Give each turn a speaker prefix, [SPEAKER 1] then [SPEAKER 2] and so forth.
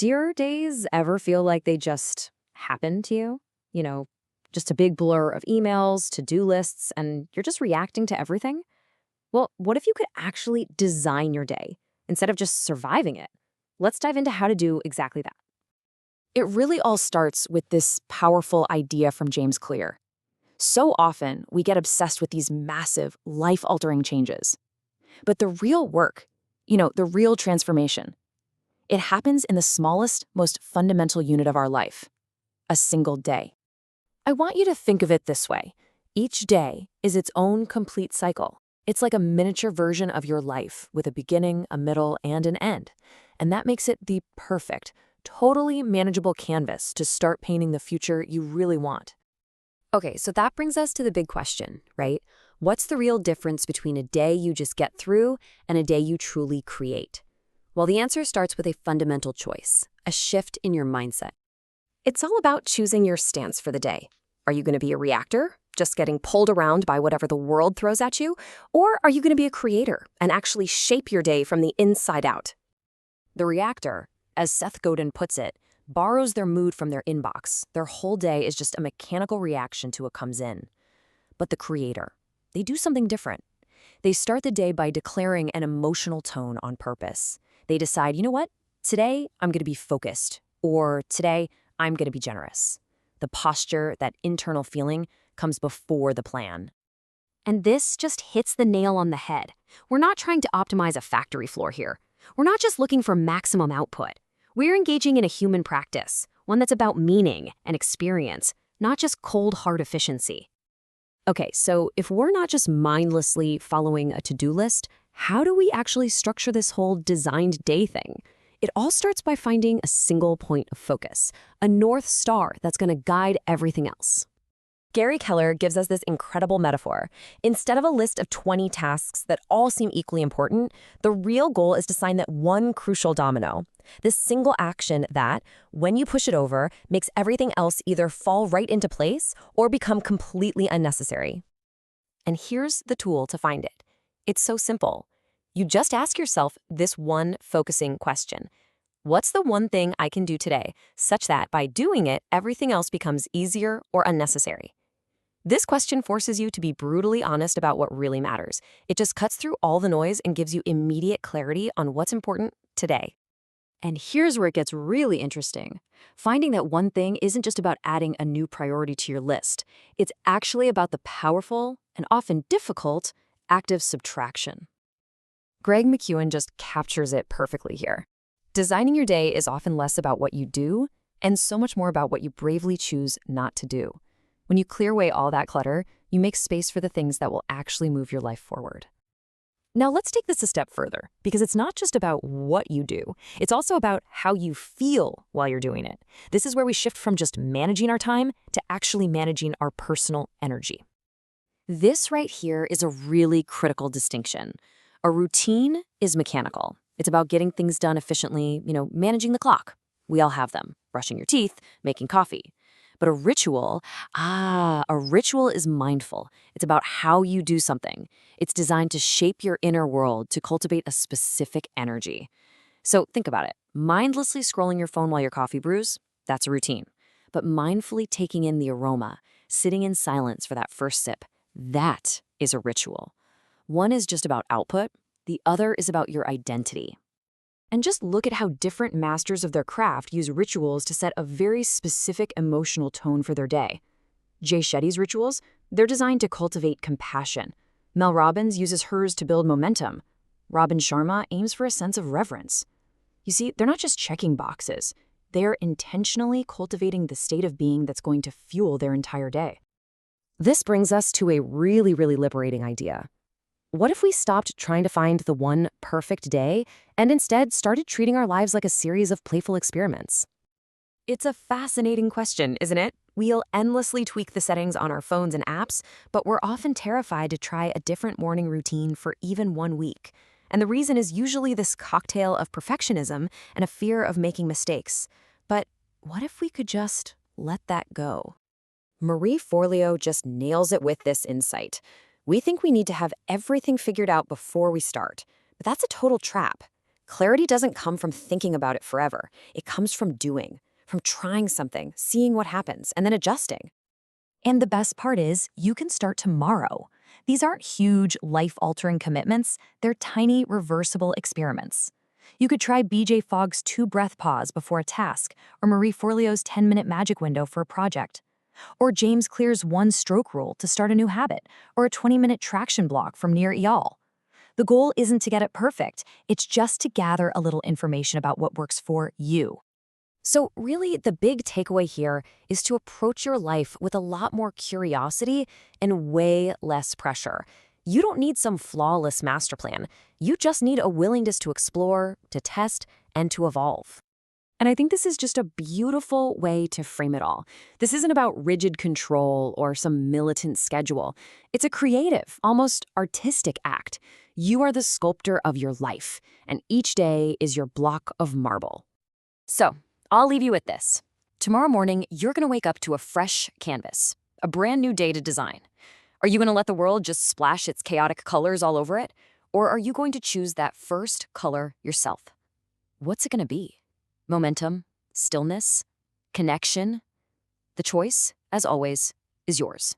[SPEAKER 1] Do your days ever feel like they just happen to you? You know, just a big blur of emails, to-do lists, and you're just reacting to everything? Well, what if you could actually design your day instead of just surviving it? Let's dive into how to do exactly that. It really all starts with this powerful idea from James Clear. So often, we get obsessed with these massive, life-altering changes. But the real work, the real transformation, it happens in the smallest, most fundamental unit of our life, a single day. I want you to think of it this way. Each day is its own complete cycle. It's like a miniature version of your life with a beginning, a middle, and an end. And that makes it the perfect, totally manageable canvas to start painting the future you really want. Okay, so that brings us to the big question, right? What's the real difference between a day you just get through and a day you truly create? Well, the answer starts with a fundamental choice, a shift in your mindset. It's all about choosing your stance for the day. Are you going to be a reactor, just getting pulled around by whatever the world throws at you? Or are you going to be a creator and actually shape your day from the inside out? The reactor, as Seth Godin puts it, borrows their mood from their inbox. Their whole day is just a mechanical reaction to what comes in. But the creator, they do something different. They start the day by declaring an emotional tone on purpose. They decide, you know what? Today, I'm going to be focused. Or today, I'm going to be generous. The posture, that internal feeling, comes before the plan. And this just hits the nail on the head. We're not trying to optimize a factory floor here. We're not just looking for maximum output. We're engaging in a human practice, one that's about meaning and experience, not just cold, hard efficiency. Okay, so if we're not just mindlessly following a to-do list, how do we actually structure this whole designed day thing? It all starts by finding a single point of focus, a North Star that's going to guide everything else. Gary Keller gives us this incredible metaphor. Instead of a list of 20 tasks that all seem equally important, the real goal is to sign that one crucial domino. This single action that, when you push it over, makes everything else either fall right into place or become completely unnecessary. And here's the tool to find it. It's so simple. You just ask yourself this one focusing question. What's the one thing I can do today, such that by doing it, everything else becomes easier or unnecessary? This question forces you to be brutally honest about what really matters. It just cuts through all the noise and gives you immediate clarity on what's important today. And here's where it gets really interesting. Finding that one thing isn't just about adding a new priority to your list. It's actually about the powerful, and often difficult, active subtraction. Greg McKeown just captures it perfectly here. Designing your day is often less about what you do and so much more about what you bravely choose not to do. When you clear away all that clutter, you make space for the things that will actually move your life forward. Now let's take this a step further, because it's not just about what you do. It's also about how you feel while you're doing it. This is where we shift from just managing our time to actually managing our personal energy. This right here is a really critical distinction. A routine is mechanical. It's about getting things done efficiently, managing the clock. We all have them. Brushing your teeth, making coffee. But a ritual is mindful. It's about how you do something. It's designed to shape your inner world, to cultivate a specific energy. So think about it. Mindlessly scrolling your phone while your coffee brews, that's a routine. But mindfully taking in the aroma, sitting in silence for that first sip, that is a ritual. One is just about output. The other is about your identity. And just look at how different masters of their craft use rituals to set a very specific emotional tone for their day. Jay Shetty's rituals, they're designed to cultivate compassion. Mel Robbins uses hers to build momentum. Robin Sharma aims for a sense of reverence. You see, they're not just checking boxes. They are intentionally cultivating the state of being that's going to fuel their entire day. This brings us to a really, really liberating idea. What if we stopped trying to find the one perfect day and instead started treating our lives like a series of playful experiments? It's a fascinating question, isn't it? We'll endlessly tweak the settings on our phones and apps, but we're often terrified to try a different morning routine for even 1 week. And the reason is usually this cocktail of perfectionism and a fear of making mistakes. But what if we could just let that go? Marie Forleo just nails it with this insight. We think we need to have everything figured out before we start, but that's a total trap. Clarity doesn't come from thinking about it forever. It comes from doing, from trying something, seeing what happens, and then adjusting.
[SPEAKER 2] And the best part is, you can start tomorrow. These aren't huge, life-altering commitments, they're tiny, reversible experiments. You could try BJ Fogg's 2-breath pause before a task, or Marie Forleo's 10-minute magic window for a project. Or James Clear's 1-stroke rule to start a new habit, or a 20-minute traction block from Nir Eyal. The goal isn't to get it perfect, it's just to gather a little information about what works for you.
[SPEAKER 1] So, really, the big takeaway here is to approach your life with a lot more curiosity and way less pressure. You don't need some flawless master plan. You just need a willingness to explore, to test, and to evolve. And I think this is just a beautiful way to frame it all. This isn't about rigid control or some militant schedule. It's a creative, almost artistic act. You are the sculptor of your life, and each day is your block of marble. So, I'll leave you with this. Tomorrow morning, you're going to wake up to a fresh canvas, a brand new day to design. Are you going to let the world just splash its chaotic colors all over it? Or are you going to choose that first color yourself? What's it going to be? Momentum? Stillness? Connection? The choice, as always, is yours.